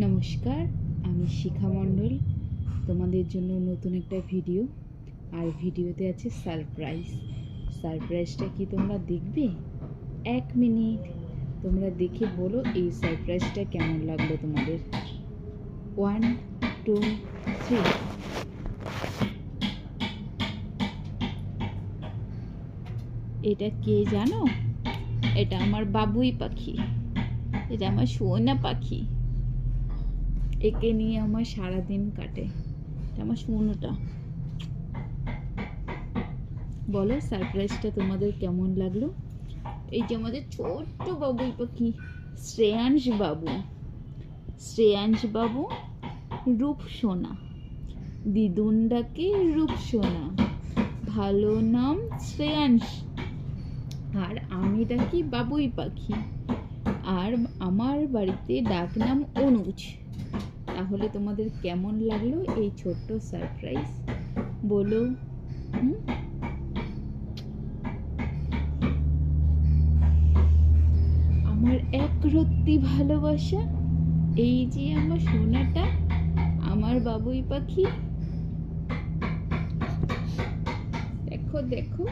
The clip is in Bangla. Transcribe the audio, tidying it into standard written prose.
নমস্কার, আমি শিখা মণ্ডল। তোমাদের জন্য নতুন একটা ভিডিও, আর ভিডিওতে আছে সারপ্রাইজটা কি তোমরা দেখবে? 1 মিনিট তোমরা দেখে বলো এই সারপ্রাইজটা কেমন লাগলো তোমাদের। 1, 2, 3। এটা কে জানো? এটা আমার বাবুই পাখি, এটা আমার সোনা পাখি। একে নিয়ে আমার সারাদিন কাটে। আমার সোনাটা। বলো সারপ্রাইজটা তোমাদের কেমন লাগলো? এই যে আমাদের ছোট্ট বাবুই পাখি শ্রেয়াংশ বাবু রূপসোনা, দিদুন ডাকে রূপসোনা, ভালো নাম শ্রেয়াংশ, আর আমি ডাকি বাবুই পাখি, আর আমার বাড়িতে ডাক নাম অনুজ। তাহলে তোমাদের কেমন লাগলো এই ছোট্ট সারপ্রাইজ বলো? আমার একরত্তি ভালোবাসা, এই যে আমার সোনাটা, আমার বাবুই পাখি। দেখো দেখো।